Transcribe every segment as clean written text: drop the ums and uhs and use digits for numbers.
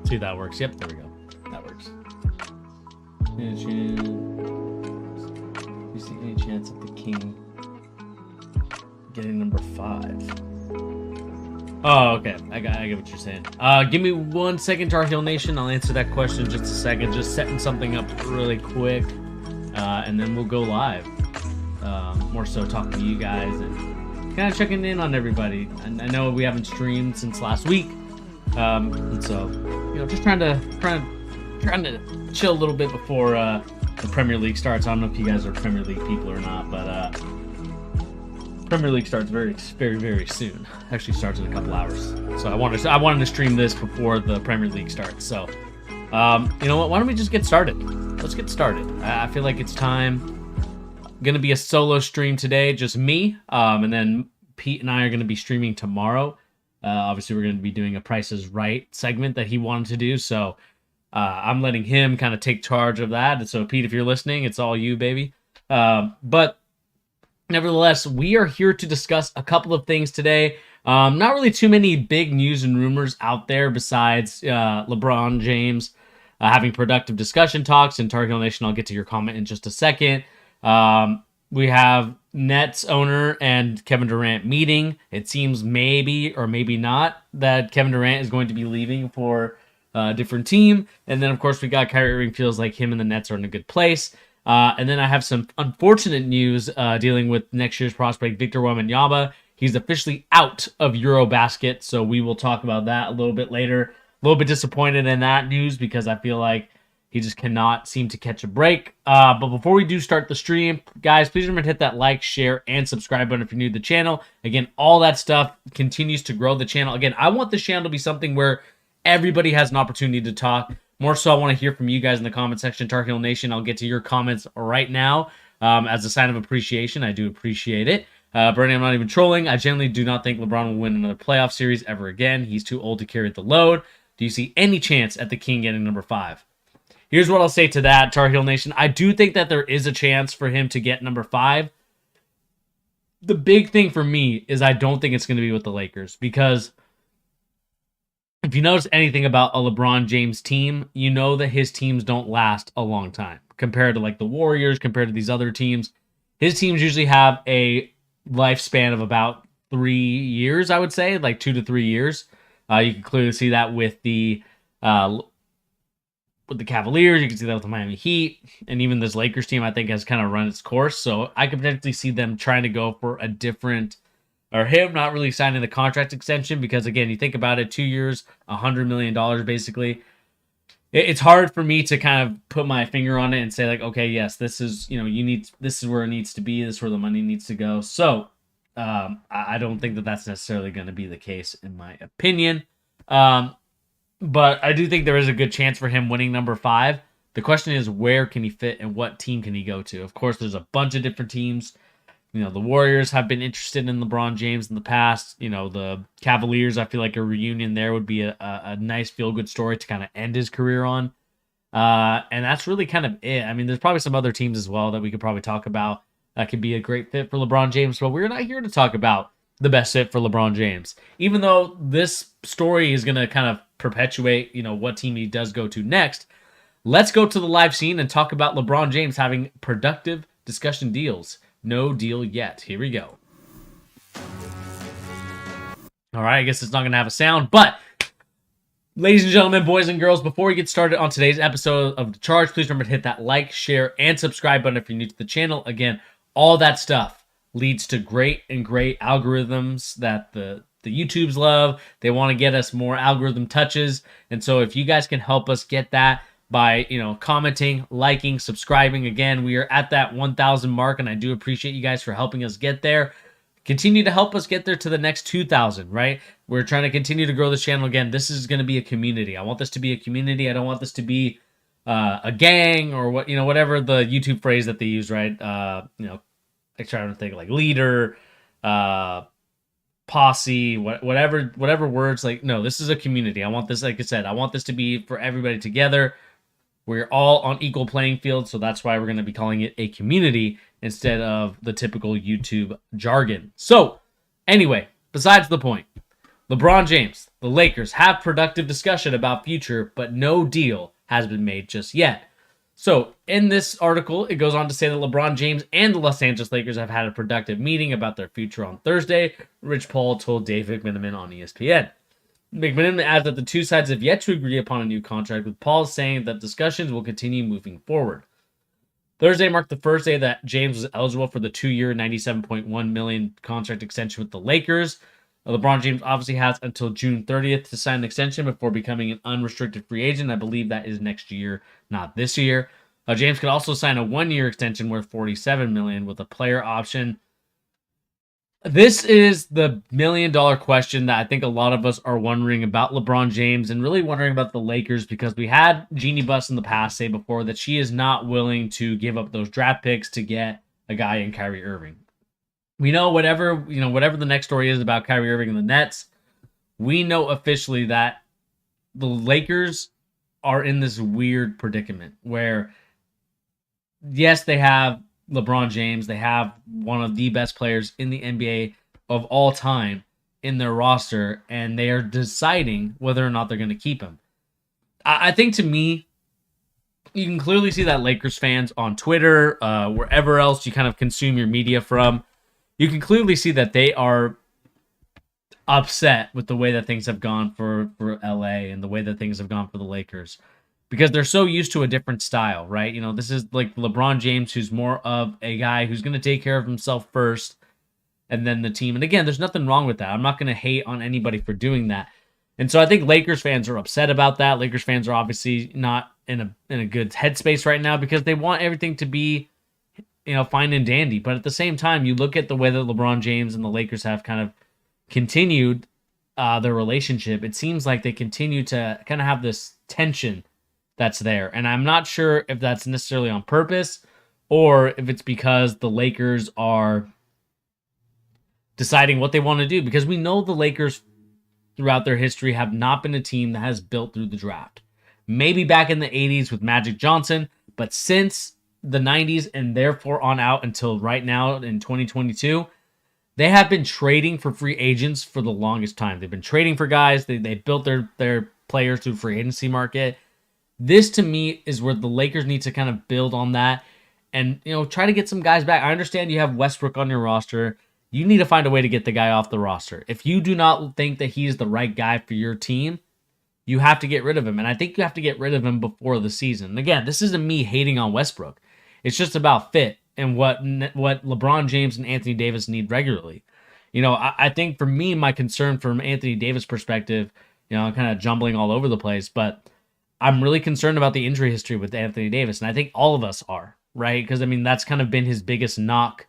See if that works. Yep, there we go. That works. You see any chance of the king getting number 5? Oh, okay. I get what you're saying. Give me 1 second, Tar Heel Nation. I'll answer that question in just a second. Just setting something up really quick, and then we'll go live. More so talking to you guys and kind of checking in on everybody. And I know we haven't streamed since last week, and so just trying to chill a little bit before the Premier League starts. I don't know if you guys are Premier League people or not, but Premier League starts very, very soon. Actually starts in a couple hours. So I wanted to stream this before the Premier League starts. So, you know what? Why don't we just get started? Let's get started. I feel like it's time. Gonna be a solo stream today, just me. And then Pete and I are gonna be streaming tomorrow. Obviously, we're gonna be doing a Price is Right segment that he wanted to do. So I'm letting him kind of take charge of that. And so Pete, if you're listening, it's all you, baby. But nevertheless, we are here to discuss a couple of things today. Not really too many big news and rumors out there besides LeBron James having productive discussion talks. And Tar Heel Nation, I'll get to your comment in just a second. We have Nets owner and Kevin Durant meeting. It seems maybe or maybe not that Kevin Durant is going to be leaving for a different team. And then, of course, we got Kyrie Irving feels like him and the Nets are in a good place. And then I have some unfortunate news dealing with next year's prospect, Victor Wamanyama. He's officially out of Eurobasket, so we will talk about that a little bit later. A little bit disappointed in that news because I feel like he just cannot seem to catch a break. But before we do start the stream, guys, please remember to hit that like, share, and subscribe button if you're new to the channel. Again, all that stuff continues to grow the channel. Again, I want this channel to be something where everybody has an opportunity to talk. More so, I want to hear from you guys in the comment section. Tar Heel Nation, I'll get to your comments right now as a sign of appreciation. I do appreciate it. Bernie, I'm not even trolling. I generally do not think LeBron will win another playoff series ever again. He's too old to carry the load. Do you see any chance at the King getting number 5? Here's what I'll say to that, Tar Heel Nation. I do think that there is a chance for him to get number 5. The big thing for me is I don't think it's going to be with the Lakers because if you notice anything about a LeBron James team, you know that his teams don't last a long time compared to like the Warriors, compared to these other teams. His teams usually have a lifespan of about 3 years, I would say, like 2 to 3 years. You can clearly see that with the Cavaliers. You can see that with the Miami Heat, and even this Lakers team, I think, has kind of run its course. So I could potentially see them trying to go for a different. Or him not really signing the contract extension because, again, you think about it, 2 years, $100 million basically. It's hard for me to kind of put my finger on it and say, like, okay, yes, this is, this is where it needs to be. This is where the money needs to go. So I don't think that that's necessarily going to be the case, in my opinion. But I do think there is a good chance for him winning number 5. The question is, where can he fit and what team can he go to? Of course, there's a bunch of different teams. The Warriors have been interested in LeBron James in the past. The Cavaliers, I feel like a reunion there would be a nice feel-good story to kind of end his career on. And that's really kind of it. I mean, there's probably some other teams as well that we could probably talk about that could be a great fit for LeBron James, but we're not here to talk about the best fit for LeBron James. Even though this story is going to kind of perpetuate, what team he does go to next, let's go to the live scene and talk about LeBron James having productive discussion deals. No deal yet. Here we go. All right, I guess it's not going to have a sound, but ladies and gentlemen, boys and girls, before we get started on today's episode of The Charge, please remember to hit that like, share, and subscribe button if you're new to the channel. Again, all that stuff leads to great algorithms that the YouTubes love. They want to get us more algorithm touches, and so if you guys can help us get that by commenting, liking, subscribing. Again, we are at that 1,000 mark, and I do appreciate you guys for helping us get there. Continue to help us get there to the next 2,000, right? We're trying to continue to grow this channel. Again, this is going to be a community. I want this to be a community. I don't want this to be a gang or whatever the YouTube phrase that they use, right? I try to think like leader, posse, whatever words. Like, no, this is a community. I want this, like I said, I want this to be for everybody together. We're all on equal playing field, so that's why we're going to be calling it a community instead of the typical YouTube jargon. So, anyway, besides the point, LeBron James, The Lakers have productive discussion about future, but no deal has been made just yet. So, in this article, it goes on to say that LeBron James and the Los Angeles Lakers have had a productive meeting about their future on Thursday, Rich Paul told Dave McMenamin on ESPN. McMenamin adds that the two sides have yet to agree upon a new contract, with Paul saying that discussions will continue moving forward. Thursday marked the first day that James was eligible for the 2-year, $97.1 million contract extension with the Lakers. LeBron James obviously has until June 30th to sign an extension before becoming an unrestricted free agent. I believe that is next year, not this year. James could also sign a 1-year extension worth $47 million with a player option. This is the million-dollar question that I think a lot of us are wondering about LeBron James and really wondering about the Lakers, because we had Jeannie Buss in the past say before that she is not willing to give up those draft picks to get a guy in Kyrie Irving. We know whatever the next story is about Kyrie Irving and the Nets, we know officially that the Lakers are in this weird predicament where, yes, they have LeBron James, they have one of the best players in the NBA of all time in their roster, and they are deciding whether or not they're going to keep him. I think, to me, you can clearly see that Lakers fans on Twitter, wherever else you kind of consume your media from, you can clearly see that they are upset with the way that things have gone for LA and the way that things have gone for the Lakers, because they're so used to a different style, right? You know, this is like LeBron James, who's more of a guy who's going to take care of himself first and then the team. And again, there's nothing wrong with that. I'm not going to hate on anybody for doing that. And so I think Lakers fans are upset about that. Lakers fans are obviously not in a good headspace right now because they want everything to be, fine and dandy. But at the same time, you look at the way that LeBron James and the Lakers have kind of continued their relationship. It seems like they continue to kind of have this tension that's there. And I'm not sure if that's necessarily on purpose or if it's because the Lakers are deciding what they want to do. Because we know the Lakers throughout their history have not been a team that has built through the draft. Maybe back in the 80s with Magic Johnson, but since the 90s and therefore on out until right now in 2022, they have been trading for free agents for the longest time. They've been trading for guys. They built their players through free agency market. This, to me, is where the Lakers need to kind of build on that and, try to get some guys back. I understand you have Westbrook on your roster. You need to find a way to get the guy off the roster. If you do not think that he's the right guy for your team, you have to get rid of him. And I think you have to get rid of him before the season. And again, this isn't me hating on Westbrook. It's just about fit and what LeBron James and Anthony Davis need regularly. I think for me, my concern from Anthony Davis' perspective, I'm kind of jumbling all over the place, but I'm really concerned about the injury history with Anthony Davis. And I think all of us are, right? Because, that's kind of been his biggest knock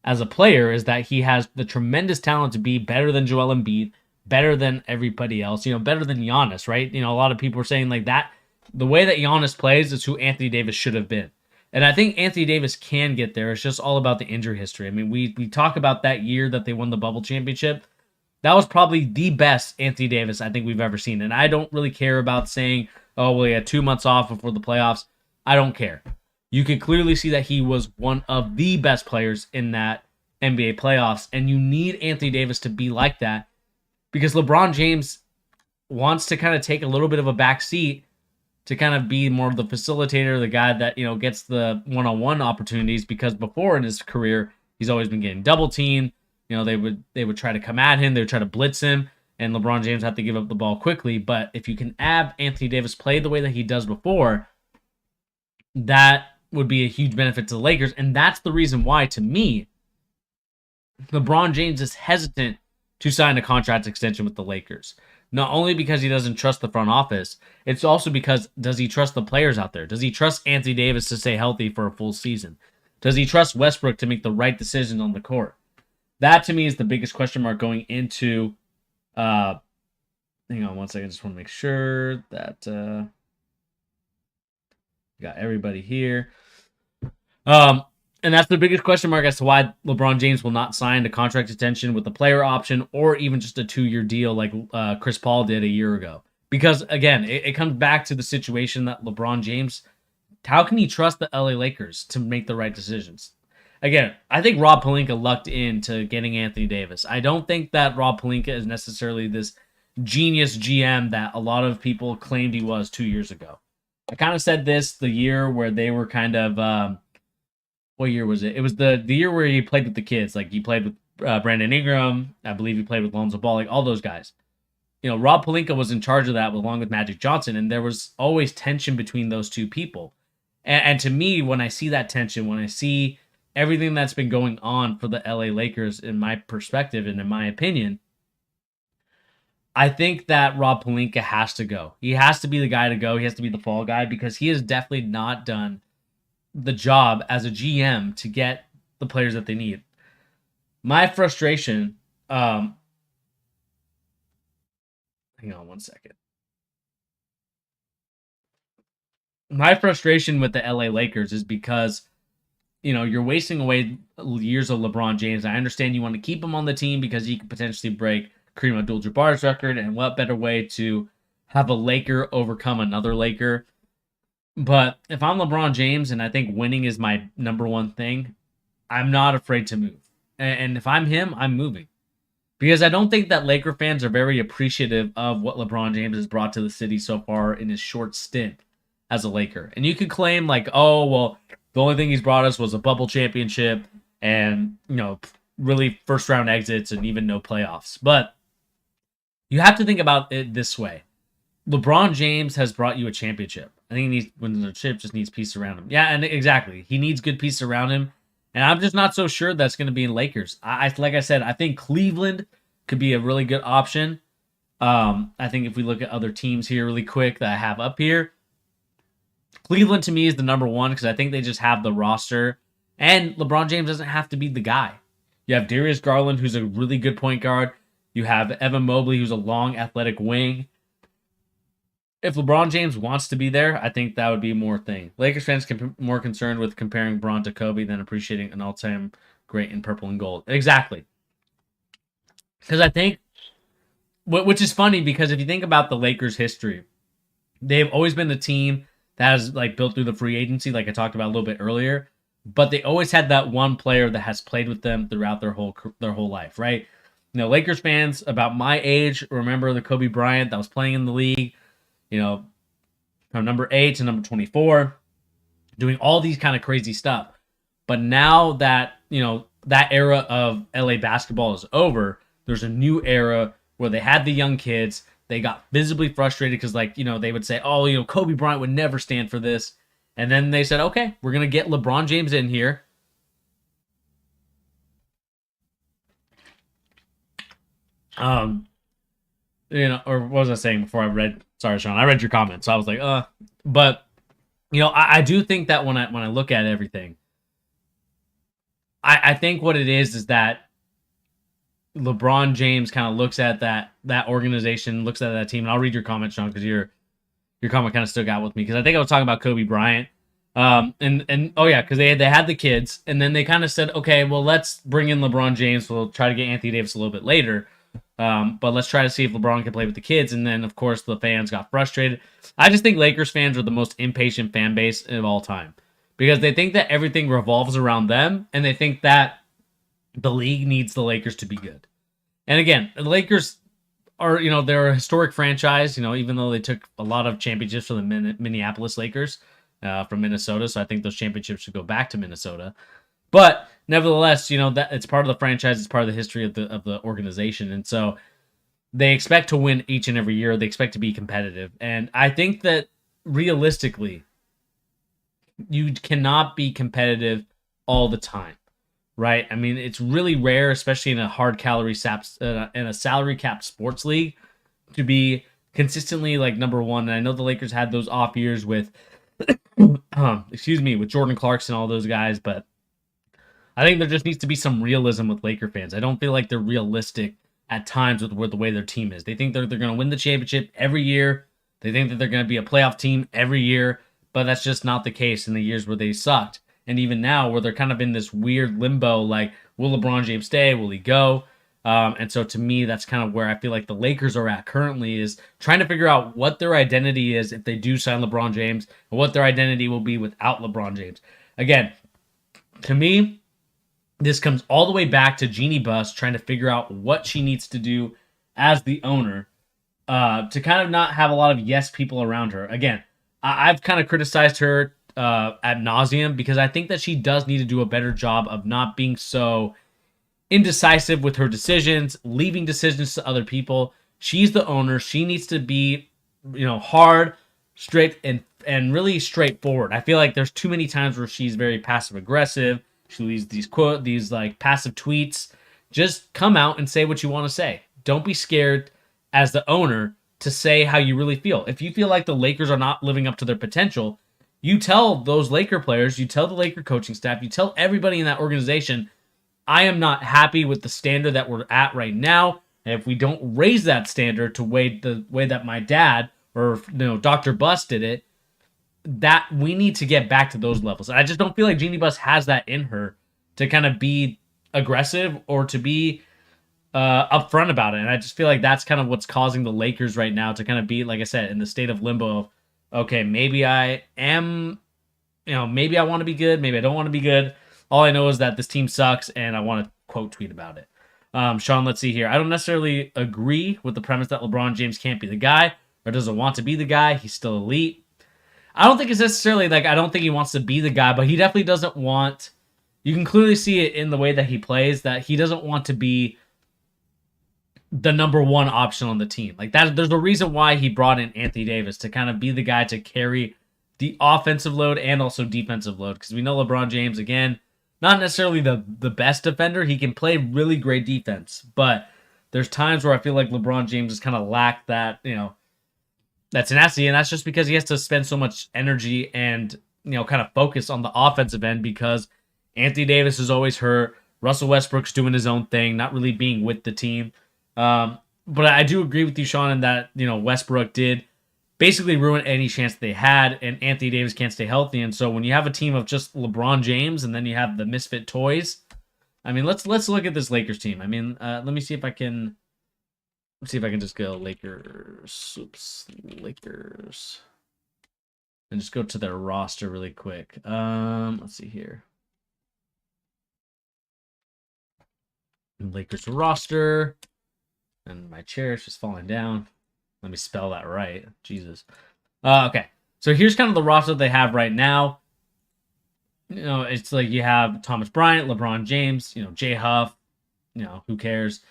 as a player, is that he has the tremendous talent to be better than Joel Embiid, better than everybody else, better than Giannis, right? A lot of people are saying like that. The way that Giannis plays is who Anthony Davis should have been. And I think Anthony Davis can get there. It's just all about the injury history. We talk about that year that they won the bubble championship. That was probably the best Anthony Davis I think we've ever seen. And I don't really care about saying, oh, well, he had 2 months off before the playoffs. I don't care. You can clearly see that he was one of the best players in that NBA playoffs. And you need Anthony Davis to be like that because LeBron James wants to kind of take a little bit of a back seat to kind of be more of the facilitator, the guy that, gets the one-on-one opportunities, because before in his career, he's always been getting double teamed. They would try to come at him, they would try to blitz him, and LeBron James had to give up the ball quickly. But if you can have Anthony Davis play the way that he does before, that would be a huge benefit to the Lakers. And that's the reason why, to me, LeBron James is hesitant to sign a contract extension with the Lakers. Not only because he doesn't trust the front office, it's also because, does he trust the players out there? Does he trust Anthony Davis to stay healthy for a full season? Does he trust Westbrook to make the right decisions on the court? That, to me, is the biggest question mark going into... hang on one second. I just want to make sure that... got everybody here. And that's the biggest question mark as to why LeBron James will not sign a contract extension with a player option or even just a 2-year deal like Chris Paul did a year ago. Because, again, it comes back to the situation that LeBron James, how can he trust the LA Lakers to make the right decisions? Again, I think Rob Pelinka lucked into getting Anthony Davis. I don't think that Rob Pelinka is necessarily this genius GM that a lot of people claimed he was 2 years ago. I kind of said this the year where they were kind of what year was it? It was the year where he played with the kids. Like he played with Brandon Ingram. I believe he played with Lonzo Ball. Like all those guys. Rob Pelinka was in charge of that along with Magic Johnson, and there was always tension between those two people. And to me, when I see that tension, when I see everything that's been going on for the LA Lakers, in my perspective and in my opinion, I think that Rob Pelinka has to go. He has to be the guy to go. He has to be the fall guy because he has definitely not done the job as a GM to get the players that they need. My frustration, hang on one second. My frustration with the LA Lakers is because, you're wasting away years of LeBron James. I understand you want to keep him on the team because he could potentially break Kareem Abdul-Jabbar's record, and what better way to have a Laker overcome another Laker. But if I'm LeBron James and I think winning is my number one thing, I'm not afraid to move. And if I'm him, I'm moving. Because I don't think that Laker fans are very appreciative of what LeBron James has brought to the city so far in his short stint as a Laker. And you could claim like, oh, well, the only thing he's brought us was a bubble championship and, really first round exits and even no playoffs. But you have to think about it this way. LeBron James has brought you a championship. I think he needs, when the chip just needs pieces around him. Yeah, and exactly. He needs good pieces around him. And I'm just not so sure that's going to be in Lakers. Like I said, I think Cleveland could be a really good option. I think if we look at other teams here really quick that I have up here, Cleveland to me is the number one because I think they just have the roster. And LeBron James doesn't have to be the guy. You have Darius Garland, who's a really good point guard. You have Evan Mobley, who's a long athletic wing. If LeBron James wants to be there, I think that would be more thing. Lakers fans can be more concerned with comparing Bron to Kobe than appreciating an all-time great in purple and gold. Exactly. Because I think, which is funny because if you think about the Lakers' history, they've always been the team that has like built through the free agency, like I talked about a little bit earlier. But they always had that one player that has played with them throughout their whole life, right? Lakers fans about my age remember the Kobe Bryant that was playing in the league, from number 8 to number 24, doing all these kind of crazy stuff. But now that, that era of LA basketball is over, there's a new era where they had the young kids. They got visibly frustrated because, they would say, oh, Kobe Bryant would never stand for this. And then they said, okay, we're going to get LeBron James in here. Or what was I saying before I read? Sorry, Sean, I read your comment, so I was like, but I do think that when I look at everything, I think what it is that LeBron James kind of looks at that organization, looks at that team, and I'll read your comment, Sean, because your comment kind of stuck out with me because I think I was talking about Kobe Bryant. And oh yeah, because they had the kids, and then they kind of said, okay, well let's bring in LeBron James. We'll try to get Anthony Davis a little bit later, but let's try to see if LeBron can play with the kids. And then of course the fans got frustrated. I just think Lakers fans are the most impatient fan base of all time because they think that everything revolves around them, and they think that the league needs the Lakers to be good. And again, the Lakers are, they're a historic franchise, even though they took a lot of championships from the Minneapolis Lakers from Minnesota. So I think those championships should go back to Minnesota. But nevertheless, that it's part of the franchise. It's part of the history of the organization. And so they expect to win each and every year. They expect to be competitive. And I think that realistically, you cannot be competitive all the time. Right? I mean, it's really rare, especially in a in a salary cap sports league, to be consistently like number one. And I know the Lakers had those off years with, with Jordan Clarkson and all those guys, but I think there just needs to be some realism with Laker fans. I don't feel like they're realistic at times with the way their team is. They think they're going to win the championship every year. They think that they're going to be a playoff team every year, but that's just not the case in the years where they sucked. And even now, where they're kind of in this weird limbo, like, will LeBron James stay? Will he go? And so to me, that's kind of where I feel like the Lakers are at currently, is trying to figure out what their identity is if they do sign LeBron James, and what their identity will be without LeBron James. Again, to me, this comes all the way back to Jeannie Buss trying to figure out what she needs to do as the owner to kind of not have a lot of yes people around her. Again, I've kind of criticized her ad nauseum because I think that she does need to do a better job of not being so indecisive with her decisions, leaving decisions to other people. She's the owner. She needs to be, hard, straight, and really straightforward. I feel like there's too many times where she's very passive aggressive. She leaves these like passive tweets. Just come out and say what you want to say. Don't be scared as the owner to say how you really feel. If you feel like the Lakers are not living up to their potential, you tell those Laker players, you tell the Laker coaching staff, you tell everybody in that organization, I am not happy with the standard that we're at right now. And if we don't raise that standard to the way that my dad or Dr. Bus did it, that we need to get back to those levels. And I just don't feel like Jeannie Buss has that in her to kind of be aggressive or to be upfront about it. And I just feel like that's kind of what's causing the Lakers right now to kind of be, like I said, in the state of limbo of, okay, maybe I am, maybe I want to be good, maybe I don't want to be good. All I know is that this team sucks, and I want to quote tweet about it. Sean, let's see here. I don't necessarily agree with the premise that LeBron James can't be the guy or doesn't want to be the guy. He's still elite. I don't think it's necessarily like I don't think he wants to be the guy, but he definitely doesn't want. You can clearly see it in the way that he plays that he doesn't want to be the number one option on the team. Like that, there's a reason why he brought in Anthony Davis to kind of be the guy to carry the offensive load and also defensive load. Because we know LeBron James, again, not necessarily the best defender. He can play really great defense, but there's times where I feel like LeBron James has kind of lacked that, that tenacity, and that's just because he has to spend so much energy and kind of focus on the offensive end because Anthony Davis is always hurt. Russell Westbrook's doing his own thing, not really being with the team. But I do agree with you, Sean, in that Westbrook did basically ruin any chance that they had, and Anthony Davis can't stay healthy. And so when you have a team of just LeBron James and then you have the misfit toys, I mean, let's look at this Lakers team. I mean, let me see if I can. Let's see if I can just go Lakers. Oops, Lakers. And just go to their roster really quick. Let's see here. Lakers roster. And my chair is just falling down. Let me spell that right. Jesus. Okay. So here's kind of the roster they have right now. It's like you have Thomas Bryant, LeBron James, Jay Huff, who cares?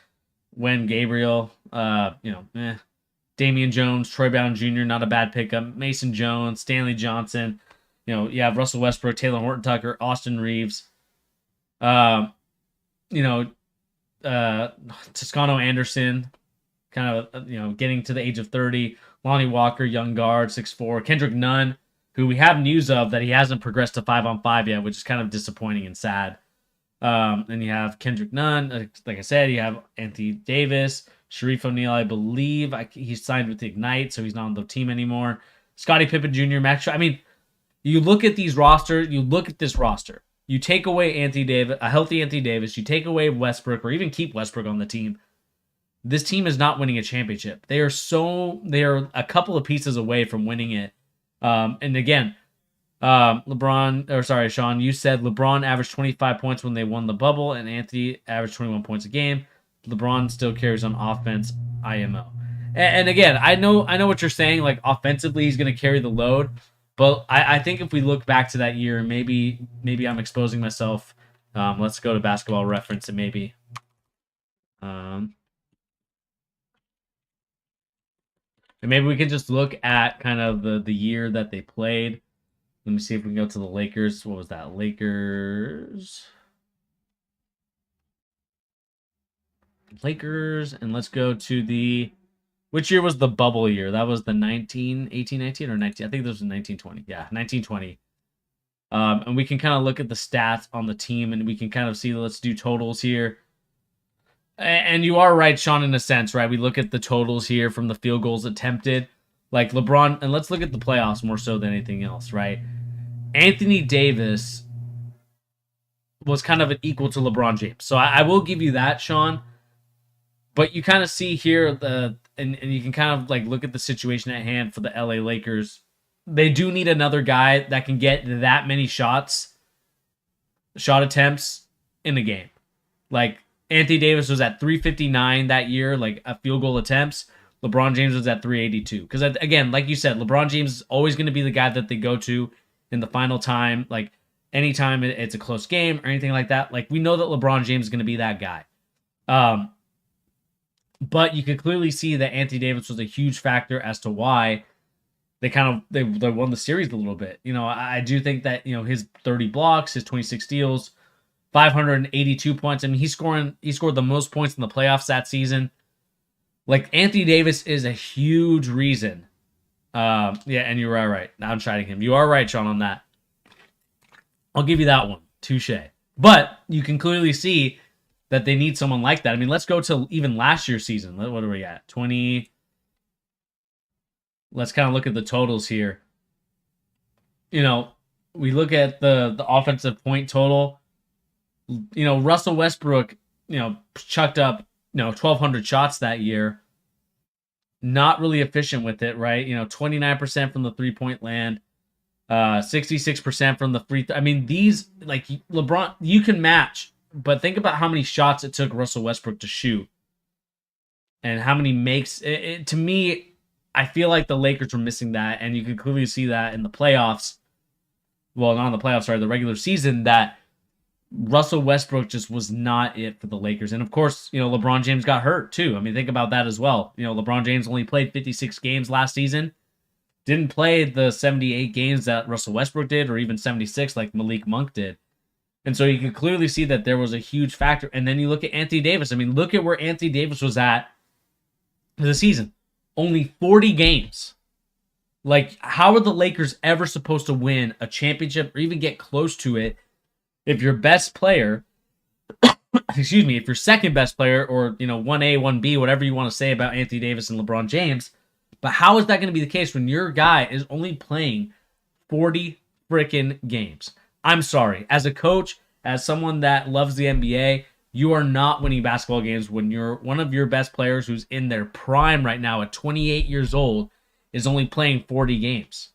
Wen Gabriel, Damian Jones, Troy Brown Jr., not a bad pickup. Mason Jones, Stanley Johnson. You have Russell Westbrook, Taylor Horton Tucker, Austin Reeves. Toscano Anderson, kind of, getting to the age of 30. Lonnie Walker, young guard, 6'4". Kendrick Nunn, who we have news of that he hasn't progressed to 5-on-5 yet, which is kind of disappointing and sad. Then you have Kendrick Nunn. Like I said, you have Anthony Davis, Sharif O'Neal, I believe. He's signed with the Ignite, so he's not on the team anymore. Scottie Pippen Jr., Max. I mean, you look at these rosters. You look at this roster. You take away Anthony Davis, a healthy Anthony Davis. You take away Westbrook, or even keep Westbrook on the team. This team is not winning a championship. They are a couple of pieces away from winning it. And again, Sean, you said LeBron averaged 25 points when they won the bubble, and Anthony averaged 21 points a game. LeBron still carries on offense, IMO. And again, I know what you're saying. Like offensively, he's going to carry the load, but I think if we look back to that year, maybe I'm exposing myself. Let's go to Basketball Reference and maybe. And maybe we can just look at kind of the year that they played. Let me see if we can go to the Lakers. What was that? Lakers. And let's go to which year was the bubble year? That was the 18, 19, or 19. I think this was 1920. Yeah, 1920. And we can kind of look at the stats on the team, and we can kind of see, let's do totals here. And you are right, Sean, in a sense, right? We look at the totals here from the field goals attempted. Like LeBron, and let's look at the playoffs more so than anything else, right? Anthony Davis was kind of an equal to LeBron James. So I will give you that, Sean. But you kind of see here, and you can kind of like look at the situation at hand for the LA Lakers. They do need another guy that can get that many shot attempts in a game. Like, Anthony Davis was at 359 that year, like a field goal attempts. LeBron James was at 382. Because again, like you said, LeBron James is always going to be the guy that they go to in the final time. Like anytime it's a close game or anything like that. Like we know that LeBron James is going to be that guy. But you could clearly see that Anthony Davis was a huge factor as to why they won the series a little bit. I do think that his 30 blocks, his 26 steals, 582 points. I mean, he scored the most points in the playoffs that season. Like Anthony Davis is a huge reason. Yeah, and you are right. Now I'm chiding him. You are right, Sean, on that. I'll give you that one. Touche. But you can clearly see that they need someone like that. I mean, let's go to even last year's season. What are we at? 20. Let's kind of look at the totals here. We look at the offensive point total. Russell Westbrook, chucked up, 1,200 shots that year. Not really efficient with it, right? 29% from the three-point land, 66% from the free throw. I mean, these, like, LeBron, you can match, but think about how many shots it took Russell Westbrook to shoot and how many makes. To me, I feel like the Lakers were missing that, and you can clearly see that in the playoffs. Well, not in the playoffs, sorry, the regular season, that Russell Westbrook just was not it for the Lakers. And of course, LeBron James got hurt too. I mean, think about that as well. LeBron James only played 56 games last season. Didn't play the 78 games that Russell Westbrook did, or even 76 like Malik Monk did. And so you can clearly see that there was a huge factor. And then you look at Anthony Davis. I mean, look at where Anthony Davis was at for the season. Only 40 games. Like, how are the Lakers ever supposed to win a championship or even get close to it if your best player, if your second best player, or 1A, 1B, whatever you want to say about Anthony Davis and LeBron James, but how is that going to be the case when your guy is only playing 40 freaking games? I'm sorry. As a coach, as someone that loves the NBA, you are not winning basketball games when you're one of your best players who's in their prime right now at 28 years old is only playing 40 games.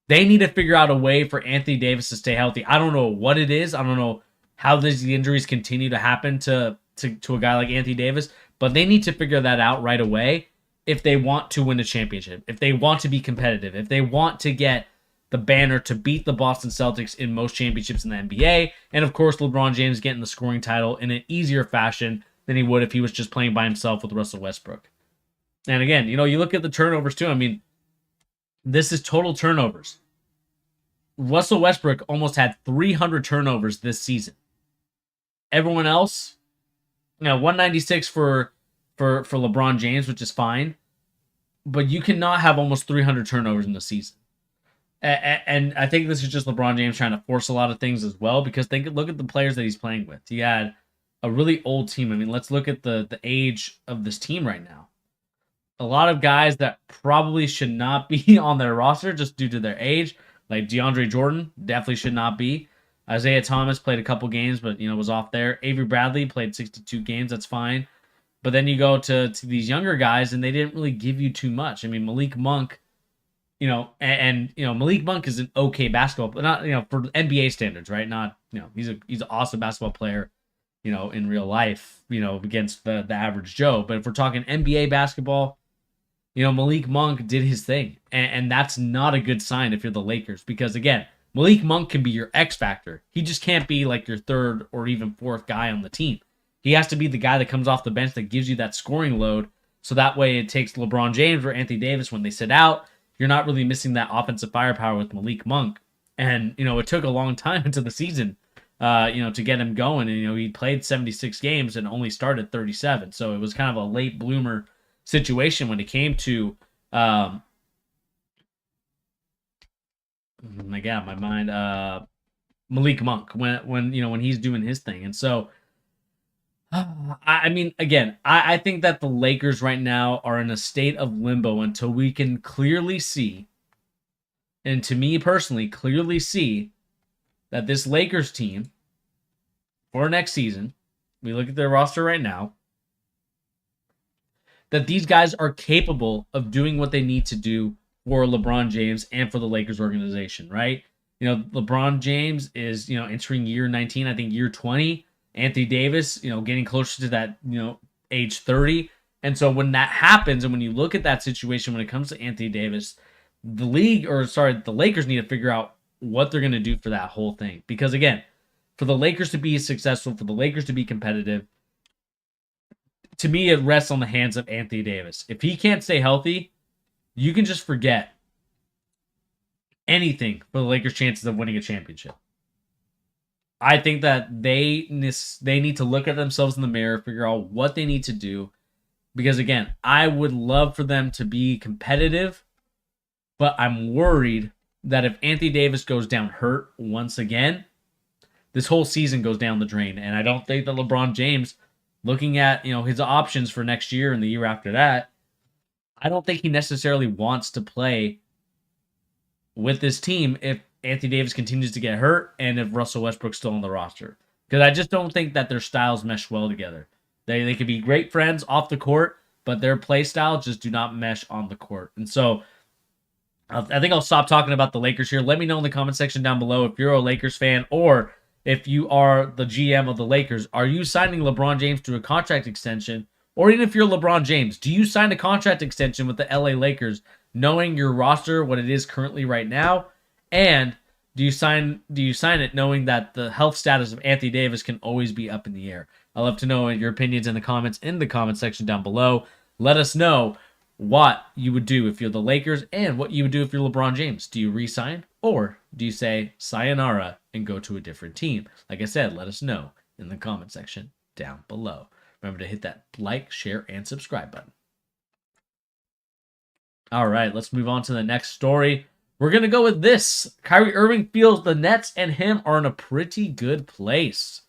They need to figure out a way for Anthony Davis to stay healthy. I don't know what it is. I don't know how these injuries continue to happen to a guy like Anthony Davis, but they need to figure that out right away if they want to win a championship, if they want to be competitive, if they want to get the banner to beat the Boston Celtics in most championships in the NBA, and of course LeBron James getting the scoring title in an easier fashion than he would if he was just playing by himself with Russell Westbrook. And again, you look at the turnovers too. I mean, this is total turnovers. Russell Westbrook almost had 300 turnovers this season. Everyone else, 196 for LeBron James, which is fine. But you cannot have almost 300 turnovers in the season. And I think this is just LeBron James trying to force a lot of things as well, because look at the players that he's playing with. He had a really old team. I mean, let's look at the age of this team right now. A lot of guys that probably should not be on their roster just due to their age, like DeAndre Jordan, definitely should not be. Isaiah Thomas played a couple games, but was off there. Avery Bradley played 62 games, that's fine. But then you go to these younger guys, and they didn't really give you too much. I mean, Malik Monk, Malik Monk is an okay basketball, but not for NBA standards, right? Not he's an awesome basketball player, in real life, against the average Joe. But if we're talking NBA basketball, Malik Monk did his thing. And that's not a good sign if you're the Lakers. Because, again, Malik Monk can be your X factor. He just can't be like your third or even fourth guy on the team. He has to be the guy that comes off the bench that gives you that scoring load. So that way it takes LeBron James or Anthony Davis when they sit out. You're not really missing that offensive firepower with Malik Monk. And, it took a long time into the season, to get him going. And, he played 76 games and only started 37. So it was kind of a late bloomer situation when it came to my mind, Malik Monk when he's doing his thing. And so I mean, again, I think that the Lakers right now are in a state of limbo until we can clearly see, and to me personally, clearly see that this Lakers team for next season, we look at their roster right now, that these guys are capable of doing what they need to do for LeBron James and for the Lakers organization, right? LeBron James is, entering year 19, I think year 20. Anthony Davis, getting closer to that, age 30. And so when that happens, and when you look at that situation when it comes to Anthony Davis, the Lakers need to figure out what they're going to do for that whole thing. Because again, for the Lakers to be successful, for the Lakers to be competitive, to me, it rests on the hands of Anthony Davis. If he can't stay healthy, you can just forget anything for the Lakers' chances of winning a championship. I think that they need to look at themselves in the mirror, figure out what they need to do. Because again, I would love for them to be competitive, but I'm worried that if Anthony Davis goes down hurt once again, this whole season goes down the drain. And I don't think that LeBron James, looking at his options for next year and the year after that, I don't think he necessarily wants to play with this team if Anthony Davis continues to get hurt and if Russell Westbrook's still on the roster. Because I just don't think that their styles mesh well together. They could be great friends off the court, but their play styles just do not mesh on the court. And so I think I'll stop talking about the Lakers here. Let me know in the comment section down below if you're a Lakers fan or if you are the GM of the Lakers. Are you signing LeBron James to a contract extension? Or even if you're LeBron James, do you sign a contract extension with the LA Lakers knowing your roster, what it is currently right now? And do you sign it knowing that the health status of Anthony Davis can always be up in the air? I'd love to know your opinions in the comment section down below. Let us know what you would do if you're the Lakers and what you would do if you're LeBron James. Do you re-sign or do you say sayonara and go to a different team? Like I said, let us know in the comment section down below. Remember to hit that like, share, and subscribe button. All right, let's move on to the next story. We're going to go with this. Kyrie Irving feels the Nets and him are in a pretty good place.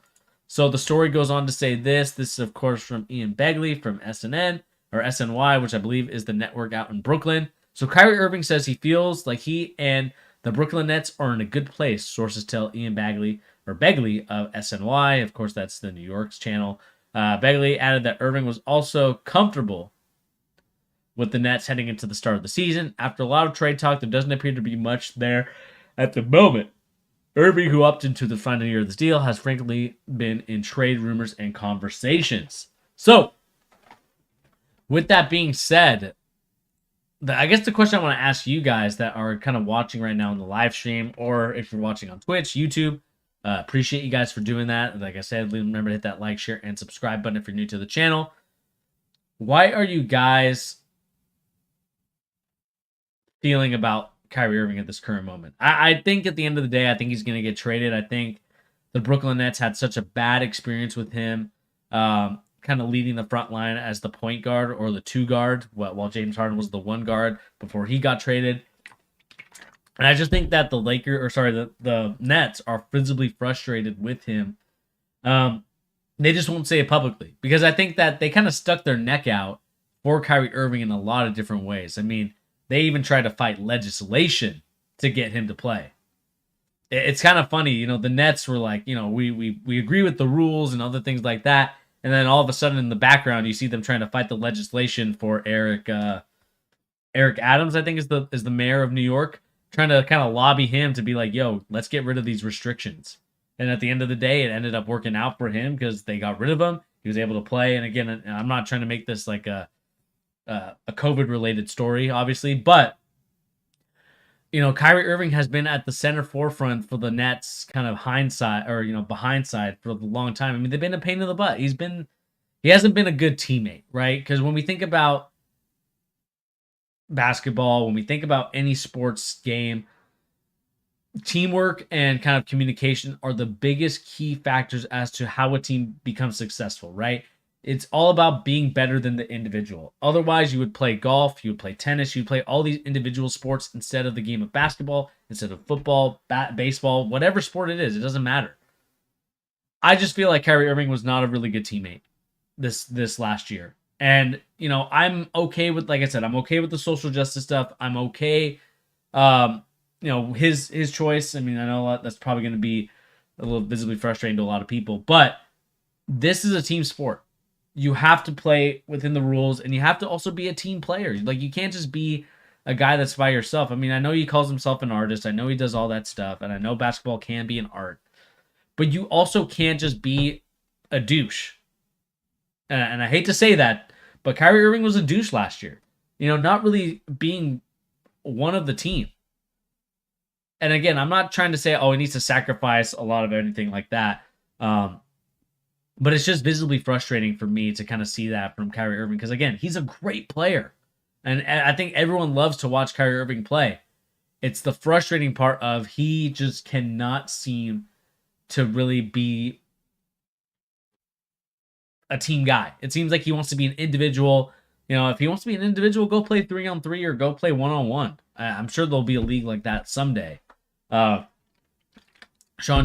So the story goes on to say this. This is, of course, from Ian Begley from SNN, or SNY, which I believe is the network out in Brooklyn. So Kyrie Irving says he feels like he and the Brooklyn Nets are in a good place. Sources tell Ian Begley of SNY. Of course, that's the New York's channel. Begley added that Irving was also comfortable with the Nets heading into the start of the season. After a lot of trade talk, there doesn't appear to be much there at the moment. Irving, who opted into the final year of this deal, has frankly been in trade rumors and conversations. So, with that being said, I guess the question I want to ask you guys that are kind of watching right now in the live stream, or if you're watching on Twitch, YouTube, appreciate you guys for doing that. Like I said, remember to hit that like, share, and subscribe button if you're new to the channel. Why are you guys feeling about Kyrie Irving at this current moment? I think at the end of the day, I think he's going to get traded. I think the Brooklyn Nets had such a bad experience with him, kind of leading the front line as the point guard or the two guard, while James Harden was the one guard before he got traded. And I just think that the Nets are visibly frustrated with him. They just won't say it publicly because I think that they kind of stuck their neck out for Kyrie Irving in a lot of different ways. I mean, they even tried to fight legislation to get him to play. It's kind of funny, the Nets were like, we agree with the rules and other things like that. And then all of a sudden in the background, you see them trying to fight the legislation for Eric Adams, I think is the mayor of New York, trying to kind of lobby him to be like, yo, let's get rid of these restrictions. And at the end of the day, it ended up working out for him because they got rid of him. He was able to play. And again, I'm not trying to make this like a COVID-related story, obviously, but Kyrie Irving has been at the center forefront for the Nets, kind of hindsight or behind side for a long time. I mean, they've been a pain in the butt. He hasn't been a good teammate, right? Because when we think about basketball, when we think about any sports game, teamwork and kind of communication are the biggest key factors as to how a team becomes successful, right? It's all about being better than the individual. Otherwise, you would play golf, you would play tennis, you would play all these individual sports instead of the game of basketball, instead of football, baseball, whatever sport it is. It doesn't matter. I just feel like Kyrie Irving was not a really good teammate this last year. And, I'm okay with, like I said, I'm okay with the social justice stuff. I'm okay, his choice. I mean, I know that's probably going to be a little visibly frustrating to a lot of people, but this is a team sport. You have to play within the rules, and you have to also be a team player. Like, you can't just be a guy that's by yourself. I mean, I know he calls himself an artist. I know he does all that stuff, and I know basketball can be an art. But you also can't just be a douche. And I hate to say that, But Kyrie Irving was a douche last year. Not really being one of the team. And again, I'm not trying to say, he needs to sacrifice a lot of anything like that. But it's just visibly frustrating for me to kind of see that from Kyrie Irving. Because again, he's a great player. And I think everyone loves to watch Kyrie Irving play. It's the frustrating part of he just cannot seem to really be a team guy. It seems like he wants to be an individual. If he wants to be an individual, go play 3-on-3 or go play 1-on-1. I'm sure there'll be a league like that someday. Sean,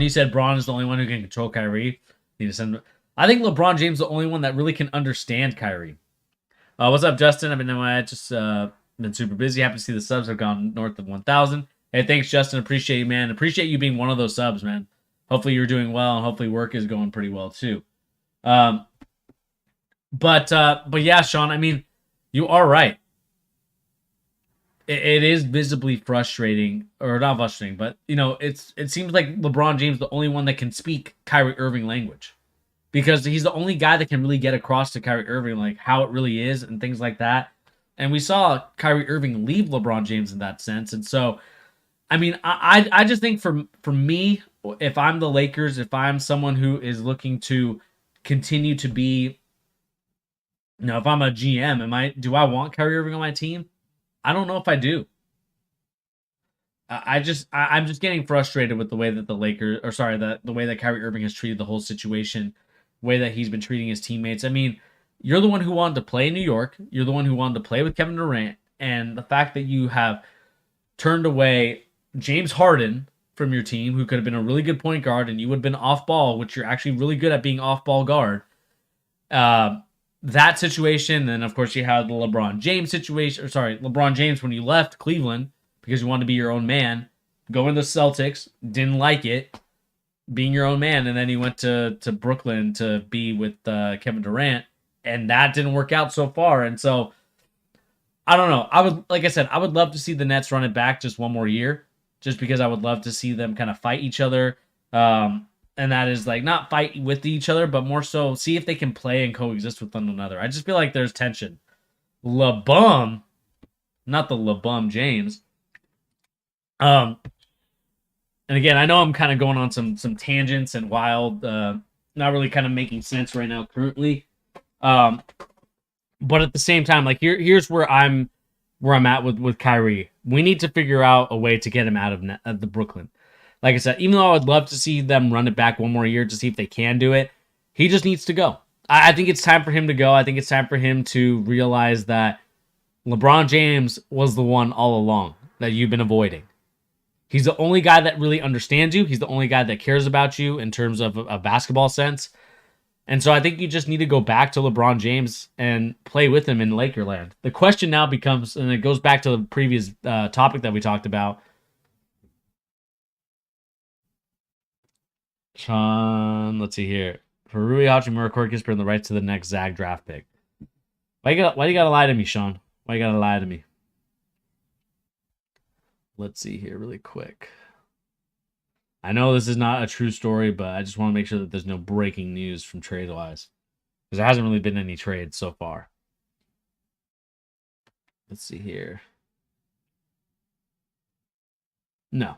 you said Braun is the only one who can control Kyrie. I think LeBron James is the only one that really can understand Kyrie. What's up, Justin? I've just been super busy. Happy to see the subs have gone north of 1,000. Hey, thanks, Justin. Appreciate you, man. Appreciate you being one of those subs, man. Hopefully you're doing well, and hopefully work is going pretty well too. But yeah, Sean. You are right. It is visibly frustrating, or not frustrating, but it seems like LeBron James is the only one that can speak Kyrie Irving language, because he's the only guy that can really get across to Kyrie Irving like how it really is and things like that. And we saw Kyrie Irving leave LeBron James in that sense. And so, I just think for me, if I'm the Lakers, if I'm someone who is looking to continue to be, if I'm a GM, do I want Kyrie Irving on my team? I don't know if I do. I'm just getting frustrated with the way that the way that Kyrie Irving has treated the whole situation, the way that he's been treating his teammates. You're the one who wanted to play in New York. You're the one who wanted to play with Kevin Durant. And the fact that you have turned away James Harden from your team, who could have been a really good point guard, and you would have been off ball, which you're actually really good at being off ball guard. That situation, and of course you had the LeBron James situation. LeBron James when you left Cleveland because you wanted to be your own man, going to the Celtics, didn't like it, being your own man, and then he went to Brooklyn to be with Kevin Durant, and that didn't work out so far. And so I don't know. I would love to see the Nets run it back just one more year, just because I would love to see them kind of fight each other. And that is not fight with each other, but more so see if they can play and coexist with one another. I just feel like there's tension. LeBum, not the LeBron James. And again, I know I'm kind of going on some tangents and wild, not really kind of making sense right now currently. But at the same time, here's where I'm at with Kyrie. We need to figure out a way to get him out of the Brooklyn. Like I said, even though I would love to see them run it back one more year to see if they can do it, he just needs to go. I think it's time for him to go. I think it's time for him to realize that LeBron James was the one all along that you've been avoiding. He's the only guy that really understands you. He's the only guy that cares about you in terms of a basketball sense. And so I think you just need to go back to LeBron James and play with him in Lakerland. The question now becomes, and it goes back to the previous topic that we talked about, Sean, let's see here. For Rui Hachimura, Corey Kispert, and the rights to the next Zag draft pick. Why you gotta lie to me, Sean? Why you gotta lie to me? Let's see here really quick. I know this is not a true story, but I just want to make sure that there's no breaking news from trade-wise. Because there hasn't really been any trades so far. Let's see here. No.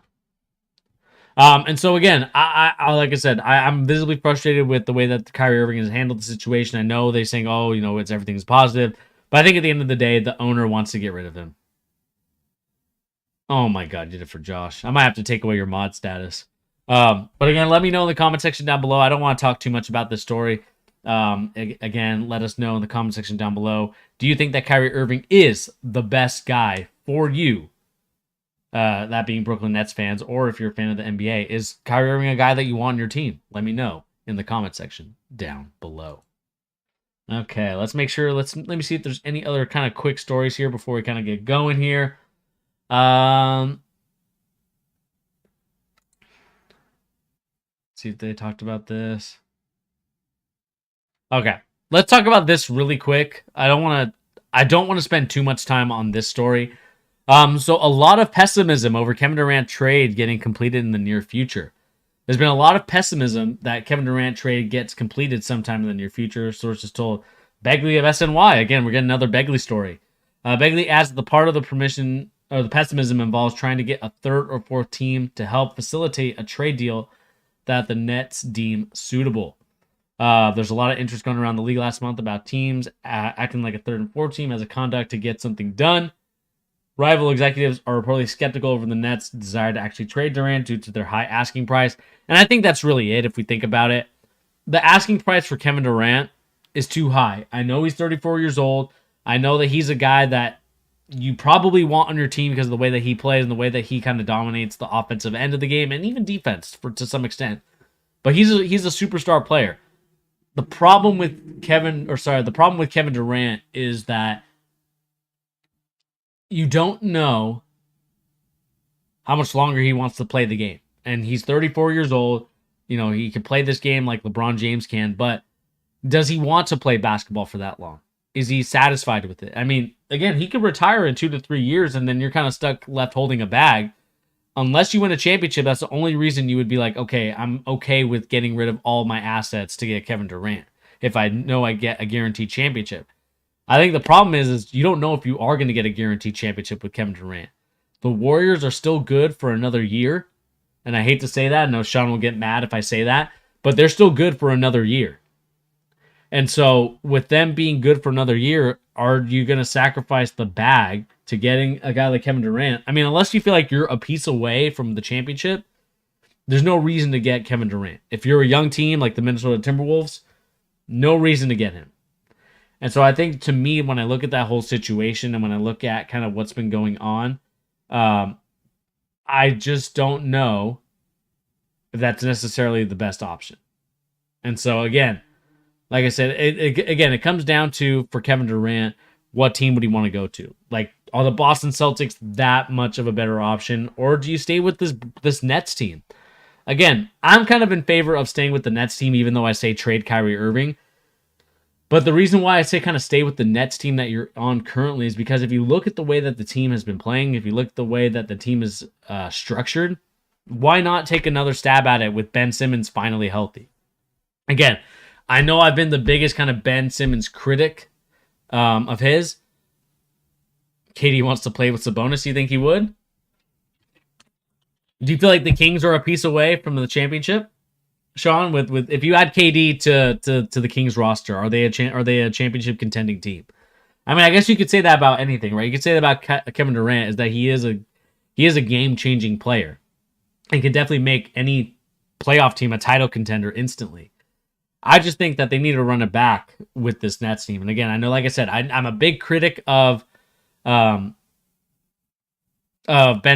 And so again, I like I said, I'm visibly frustrated with the way that Kyrie Irving has handled the situation. I know they're saying, it's everything's positive, but I think at the end of the day, the owner wants to get rid of him. Oh my God, you did it for Josh. I might have to take away your mod status. But again, let me know in the comment section down below. I don't want to talk too much about this story. Again, let us know in the comment section down below. Do you think that Kyrie Irving is the best guy for you? That being Brooklyn Nets fans, or if you're a fan of the NBA, is Kyrie Irving a guy that you want on your team? Let me know in the comment section down below. Okay, let's make sure. Let me see if there's any other kind of quick stories here before we kind of get going here. See if they talked about this. Okay, let's talk about this really quick. I don't want to spend too much time on this story. So a lot of pessimism over Kevin Durant trade getting completed in the near future. There's been a lot of pessimism that Kevin Durant trade gets completed sometime in the near future. Sources told Begley of SNY. Again, we're getting another Begley story. Begley adds that the part of the pessimism involves trying to get a third or fourth team to help facilitate a trade deal that the Nets deem suitable. There's a lot of interest going around the league last month about teams acting like a third and fourth team as a conduct to get something done. Rival executives are reportedly skeptical over the Nets' desire to actually trade Durant due to their high asking price. And I think that's really it if we think about it. The asking price for Kevin Durant is too high. I know he's 34 years old. I know that he's a guy that you probably want on your team because of the way that he plays and the way that he kind of dominates the offensive end of the game and even defense to some extent. But he's a superstar player. The problem with Kevin Durant is that you don't know how much longer he wants to play the game. And he's 34 years old. You know, he can play this game like LeBron James can, but does he want to play basketball for that long? Is he satisfied with it? I mean, again, he could retire in 2 to 3 years and then you're kind of stuck left holding a bag. Unless you win a championship, that's the only reason you would be like, okay, I'm okay with getting rid of all my assets to get Kevin Durant if I know I get a guaranteed championship. I think the problem is you don't know if you are going to get a guaranteed championship with Kevin Durant. The Warriors are still good for another year, and I hate to say that. I know Sean will get mad if I say that, but they're still good for another year. And so with them being good for another year, are you going to sacrifice the bag to getting a guy like Kevin Durant? I mean, unless you feel like you're a piece away from the championship, there's no reason to get Kevin Durant. If you're a young team like the Minnesota Timberwolves, no reason to get him. And so I think, to me, when I look at that whole situation and when I look at kind of what's been going on, I just don't know if that's necessarily the best option. And so, again, like I said, it comes down to, for Kevin Durant, what team would he want to go to? Like, are the Boston Celtics that much of a better option? Or do you stay with this Nets team? Again, I'm kind of in favor of staying with the Nets team, even though I say trade Kyrie Irving. But the reason why I say kind of stay with the Nets team that you're on currently is because if you look at the way that the team has been playing, if you look at the way that the team is structured, why not take another stab at it with Ben Simmons finally healthy? Again, I know I've been the biggest kind of Ben Simmons critic of his. Katie wants to play with Sabonis. You think he would? Do you feel like the Kings are a piece away from the championship, Sean? With if you add KD to the Kings roster, are they a championship contending team? I mean, I guess you could say that about anything, right? You could say that about Kevin Durant, is that he is a game changing player and can definitely make any playoff team a title contender instantly. I just think that they need to run it back with this Nets team. And again, I know, like I said, I'm a big critic of Ben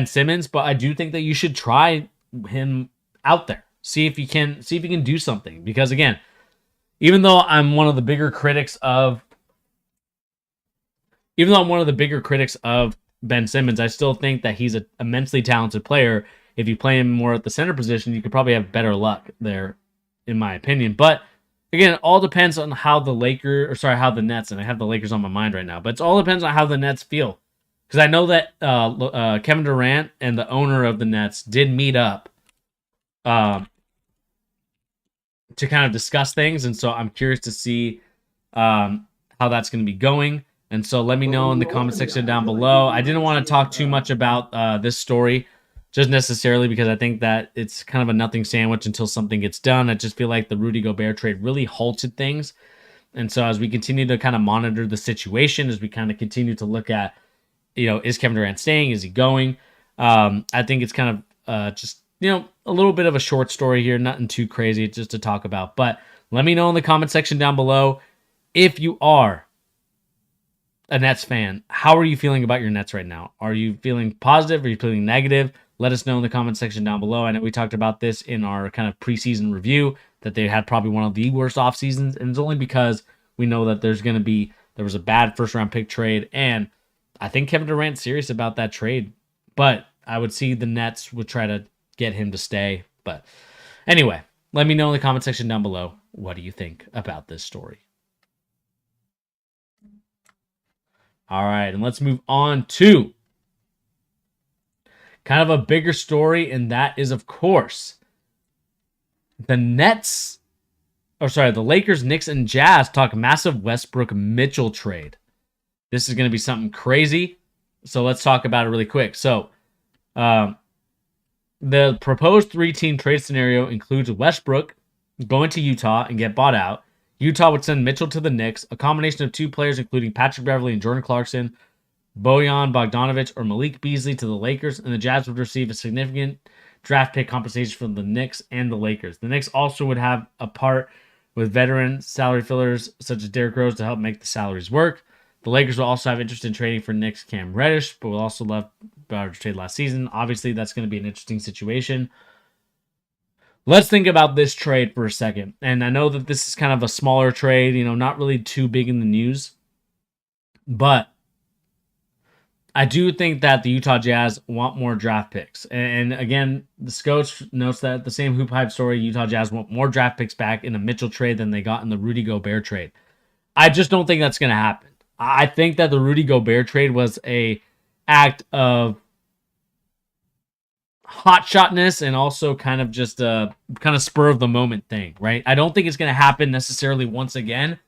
Simmons, but I do think that you should try him out there. See if you can do something. Because again, even though I'm one of the bigger critics of Ben Simmons, I still think that he's an immensely talented player. If you play him more at the center position, you could probably have better luck there, in my opinion. But again, it all depends on how the Nets, and I have the Lakers on my mind right now, but it all depends on how the Nets feel. Because I know that Kevin Durant and the owner of the Nets did meet up to kind of discuss things, and so I'm curious to see how that's going to be going. And so let me know in the comment section down below. I didn't want to talk too much about this story, just necessarily because I think that it's kind of a nothing sandwich until something gets done. I just feel like the Rudy Gobert trade really halted things. And so as we continue to kind of monitor the situation, as we kind of continue to look at, is Kevin Durant staying? Is he going? I think it's kind of just, a little bit of a short story here, nothing too crazy just to talk about. But let me know in the comment section down below, if you are a Nets fan, how are you feeling about your Nets right now? Are you feeling positive? Are you feeling negative? Let us know in the comment section down below. I know we talked about this in our kind of preseason review, that they had probably one of the worst off seasons, and it's only because we know that there was a bad first round pick trade, and I think Kevin Durant's serious about that trade, but I would see the Nets would try to get him to stay. But anyway, let me know in the comment section down below, what do you think about this story? All right, and let's move on to kind of a bigger story, and that is, of course, the Nets the Lakers, Knicks, and Jazz talk massive Westbrook Mitchell trade. This is going to be something crazy. So let's talk about it really quick. So, the proposed 3-team trade scenario includes Westbrook going to Utah and get bought out. Utah would send Mitchell to the Knicks, a combination of two players, including Patrick Beverley and Jordan Clarkson, Bojan Bogdanovic, or Malik Beasley to the Lakers, and the Jazz would receive a significant draft pick compensation from the Knicks and the Lakers. The Knicks also would have a part with veteran salary fillers such as Derrick Rose to help make the salaries work. The Lakers will also have interest in trading for Knicks Cam Reddish, but will also left to trade last season. Obviously, that's going to be an interesting situation. Let's think about this trade for a second. And I know that this is kind of a smaller trade, not really too big in the news. But I do think that the Utah Jazz want more draft picks. And again, the Scouts notes that the same Hoop Hype story, Utah Jazz want more draft picks back in a Mitchell trade than they got in the Rudy Gobert trade. I just don't think that's going to happen. I think that the Rudy Gobert trade was a act of hotshotness and also kind of just a kind of spur of the moment thing, right? I don't think it's going to happen necessarily once again,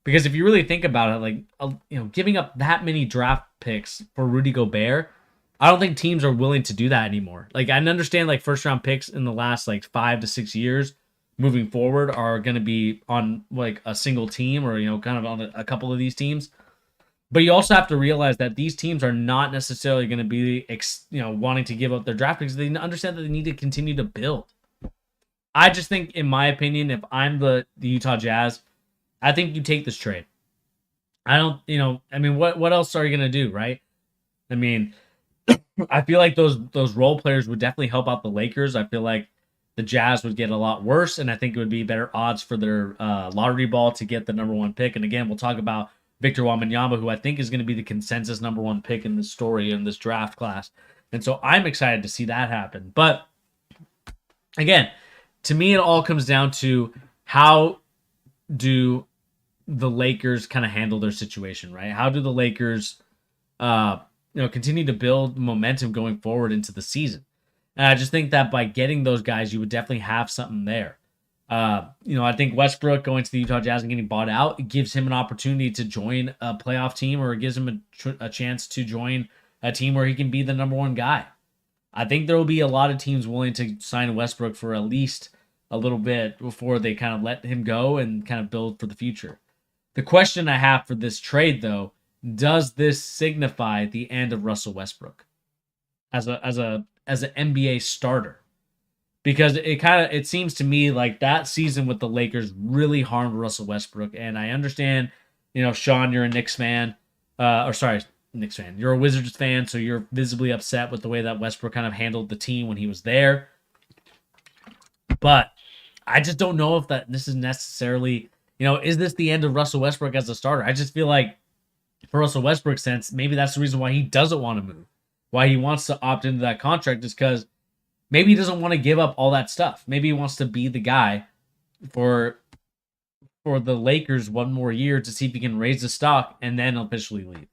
because if you really think about it, like giving up that many draft picks for Rudy Gobert, I don't think teams are willing to do that anymore. Like, I understand like first round picks in the last like 5 to 6 years moving forward are going to be on like a single team or kind of on a couple of these teams. But you also have to realize that these teams are not necessarily going to be, wanting to give up their draft picks. They understand that they need to continue to build. I just think, in my opinion, if I'm the Utah Jazz, I think you take this trade. I don't, what else are you going to do, right? I mean, I feel like those role players would definitely help out the Lakers. I feel like the Jazz would get a lot worse, and I think it would be better odds for their lottery ball to get the number 1 pick. And again, we'll talk about Victor Wamanyama, who I think is going to be the consensus number 1 pick in this story, in this draft class. And so I'm excited to see that happen. But again, to me, it all comes down to how do the Lakers kind of handle their situation, right? How do the Lakers, continue to build momentum going forward into the season? And I just think that by getting those guys, you would definitely have something there. I think Westbrook going to the Utah Jazz and getting bought out, it gives him an opportunity to join a playoff team, or it gives him a chance to join a team where he can be the number 1 guy. I think there will be a lot of teams willing to sign Westbrook for at least a little bit before they kind of let him go and kind of build for the future. The question I have for this trade, though, does this signify the end of Russell Westbrook as an NBA starter? Because it seems to me like that season with the Lakers really harmed Russell Westbrook. And I understand, Sean, you're a Knicks fan. Knicks fan. You're a Wizards fan, so you're visibly upset with the way that Westbrook kind of handled the team when he was there. But I just don't know if this is necessarily, is this the end of Russell Westbrook as a starter? I just feel like for Russell Westbrook's sense, maybe that's the reason why he doesn't want to move. Why he wants to opt into that contract is because maybe he doesn't want to give up all that stuff. Maybe he wants to be the guy for the Lakers one more year to see if he can raise the stock and then officially leave.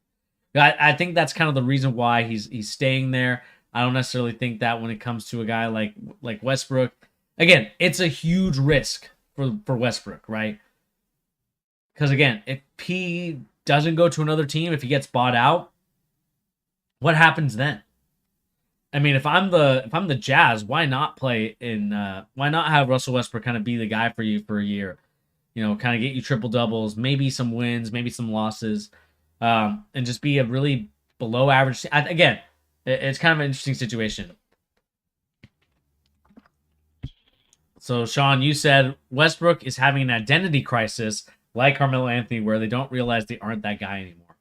I think that's kind of the reason why he's staying there. I don't necessarily think that when it comes to a guy like Westbrook. Again, it's a huge risk for Westbrook, right? Because again, if he doesn't go to another team, if he gets bought out, what happens then? I mean, if I'm the Jazz, why not why not have Russell Westbrook kind of be the guy for you for a year? Kind of get you triple doubles, maybe some wins, maybe some losses, and just be a really below average. Again, it's kind of an interesting situation. So, Sean, you said Westbrook is having an identity crisis like Carmelo Anthony, where they don't realize they aren't that guy anymore.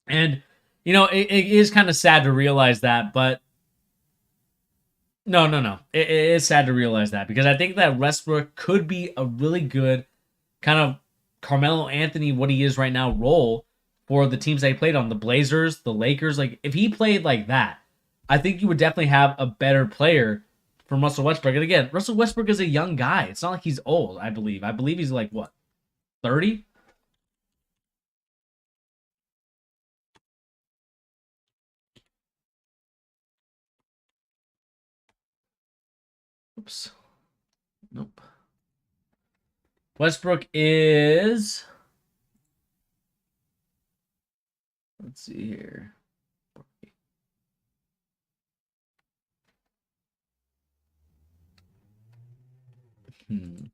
And, it is kind of sad to realize that, but no. It is sad to realize that, because I think that Westbrook could be a really good kind of Carmelo Anthony, what he is right now, role for the teams that he played on, the Blazers, the Lakers. Like, if he played like that, I think you would definitely have a better player from Russell Westbrook. And again, Russell Westbrook is a young guy. It's not like he's old, I believe. I believe he's like, what, 30? Oops. Nope. Westbrook is... Let's see here.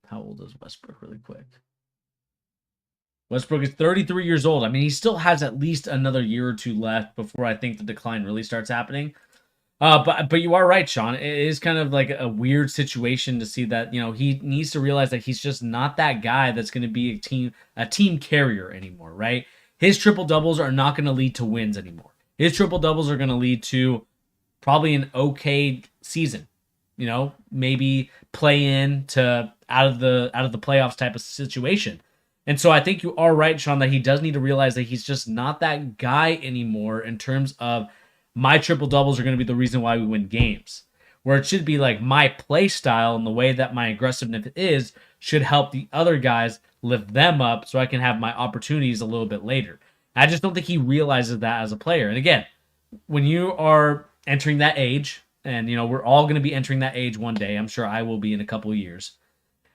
How old is Westbrook really quick? Westbrook is 33 years old. I mean, he still has at least another year or two left before I think the decline really starts happening. But you are right, Sean. It is kind of like a weird situation to see that, he needs to realize that he's just not that guy that's going to be a team carrier anymore, right? His triple doubles are not going to lead to wins anymore. His triple doubles are going to lead to probably an okay season. Maybe play in to out of the playoffs type of situation. And so I think you are right, Sean, that he does need to realize that he's just not that guy anymore in terms of my triple doubles are going to be the reason why we win games. Where it should be like my play style and the way that my aggressiveness is should help the other guys lift them up so I can have my opportunities a little bit later. I just don't think he realizes that as a player. And again, when you are entering that age, and we're all going to be entering that age one day, I'm sure I will be in a couple of years,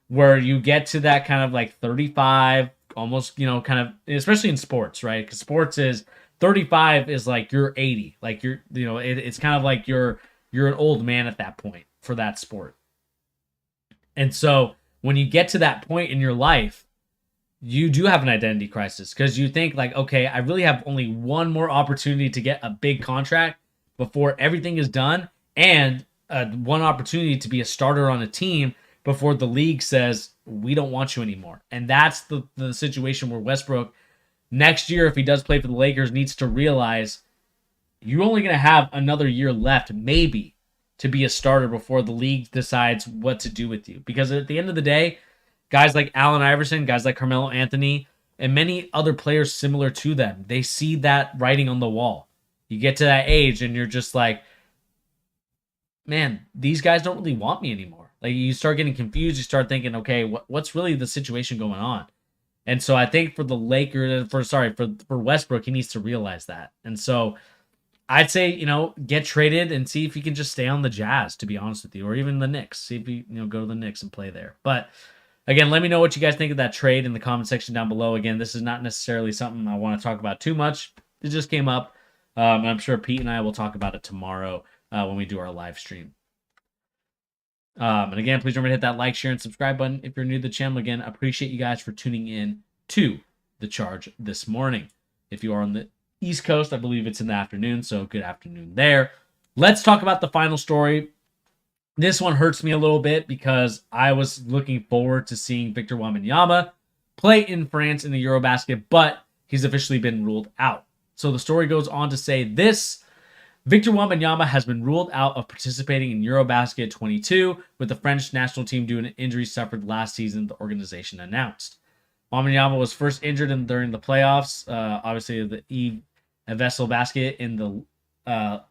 where you get to that kind of like 35, almost, kind of, especially in sports, right? Because sports is 35 is like you're 80, like it's kind of like you're an old man at that point for that sport. And so when you get to that point in your life, you do have an identity crisis because you think like, okay, I really have only one more opportunity to get a big contract before everything is done, and one opportunity to be a starter on a team before the league says we don't want you anymore. And that's the situation where Westbrook next year, if he does play for the Lakers, needs to realize you're only going to have another year left, maybe, to be a starter before the league decides what to do with you. Because at the end of the day, guys like Allen Iverson, guys like Carmelo Anthony, and many other players similar to them, they see that writing on the wall. You get to that age and you're just like, man, these guys don't really want me anymore. Like, you start getting confused. You start thinking, okay, what's really the situation going on? And so I think for the Lakers, for Westbrook, he needs to realize that. And so I'd say, get traded and see if you can just stay on the Jazz, to be honest with you, or even the Knicks. See if you, go to the Knicks and play there. But again, let me know what you guys think of that trade in the comment section down below. Again, this is not necessarily something I want to talk about too much. It just came up. And I'm sure Pete and I will talk about it tomorrow when we do our live stream. And again, please remember to hit that like, share, and subscribe button if you're new to the channel. Again, appreciate you guys for tuning in to The Charge this morning. If you are on the East Coast, I believe it's in the afternoon, so good afternoon there. Let's talk about the final story. This one hurts me a little bit because I was looking forward to seeing Victor Wamanyama play in France in the Eurobasket, but he's officially been ruled out. So the story goes on to say this: Victor Wamanyama has been ruled out of participating in Eurobasket 22 with the French national team due to an injury suffered last season, the organization announced. Wamanyama was first injured during the playoffs, obviously the Yves Vessel basket in the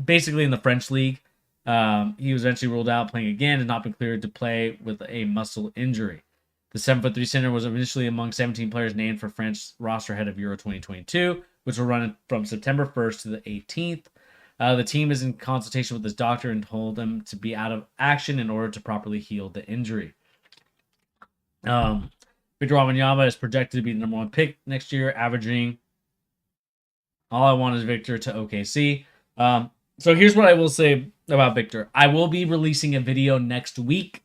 basically in the French league. He was eventually ruled out, playing again, and not been cleared to play with a muscle injury. The 7'3" center was initially among 17 players named for French roster ahead of Euro 2022, which will run from September 1st to the 18th. The team is in consultation with his doctor and told him to be out of action in order to properly heal the injury. Victor Wamanyama is projected to be the number one pick next year, averaging all I want is Victor to OKC. So here's what I will say about Victor. I will be releasing a video next week.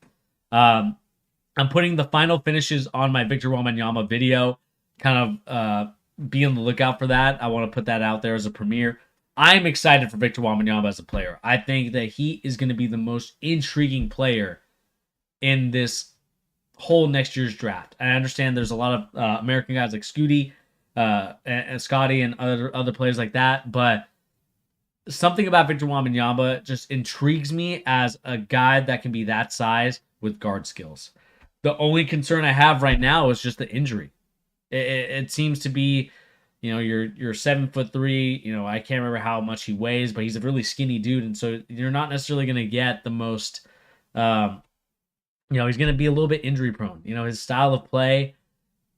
I'm putting the final finishes on my Victor Wamanyama video. Kind of be on the lookout for that. I want to put that out there as a premiere. I'm excited for Victor Wamanyama as a player. I think that he is going to be the most intriguing player in this whole next year's draft. I understand there's a lot of American guys like Scotty and Scotty and other players like that, but something about Victor Wamanyama just intrigues me as a guy that can be that size with guard skills. The only concern I have right now is just the injury. It seems to be, you're 7'3". I can't remember how much he weighs, but he's a really skinny dude, and so you're not necessarily going to get the most. He's going to be a little bit injury prone. His style of play,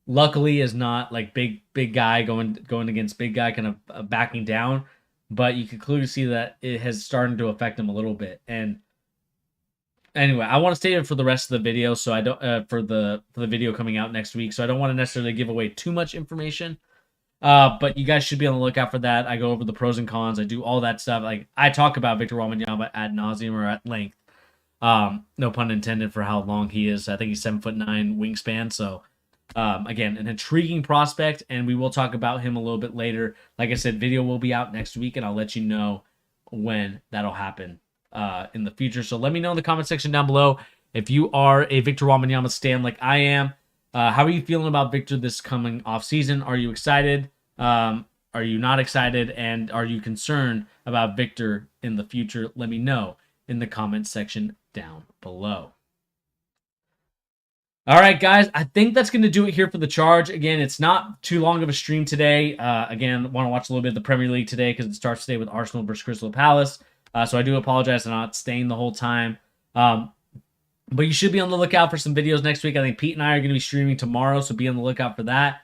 luckily, is not like big guy going against big guy, kind of backing down. But you can clearly see that it has started to affect him a little bit. And Anyway, I want to stay here for the rest of the video, so I don't for the video coming out next week. So I don't want to necessarily give away too much information. But you guys should be on the lookout for that. I go over the pros and cons. I do all that stuff. Like I talk about Victor Wamanyama ad nauseum or at length. No pun intended for how long he is. I think he's 7'9" wingspan. So again, an intriguing prospect, and we will talk about him a little bit later. Like I said, video will be out next week, and I'll let you know when that'll happen in the future. So let me know in the comment section down below if you are a Victor Wamanyama stan like I am. How are you feeling about Victor this coming off season? Are you excited? Are you not excited? And are you concerned about Victor in the future? Let me know in the comment section down below. All right, guys, I think that's going to do it here for the charge. Again, it's not too long of a stream today. Again, want to watch a little bit of the Premier League today because it starts today with Arsenal versus Crystal Palace. So I do apologize for not staying the whole time. But you should be on the lookout for some videos next week. I think Pete and I are going to be streaming tomorrow, so be on the lookout for that.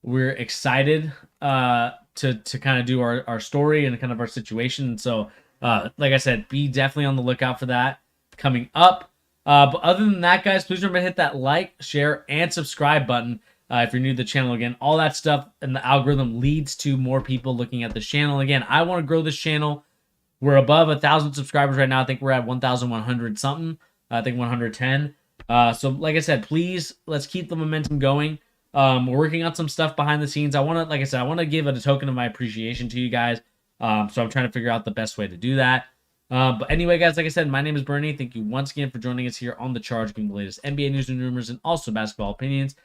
We're excited to kind of do our story and kind of our situation. So, like I said, be definitely on the lookout for that coming up. But other than that, guys, please remember to hit that like, share, and subscribe button if you're new to the channel. Again, all that stuff and the algorithm leads to more people looking at this channel. Again, I want to grow this channel. We're above 1,000 subscribers right now. I think we're at 1,100 something. I think 110. So like I said, please, let's keep the momentum going. We're working on some stuff behind the scenes. I want to, like I said, I want to give it a token of my appreciation to you guys. So I'm trying to figure out the best way to do that. But anyway, guys, like I said, my name is Bernie. Thank you once again for joining us here on The Charge, giving the latest NBA news and rumors and also basketball opinions.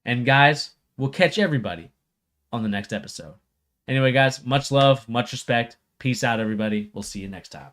And guys, we'll catch everybody on the next episode. Anyway, guys, much love, much respect. Peace out, everybody. We'll see you next time.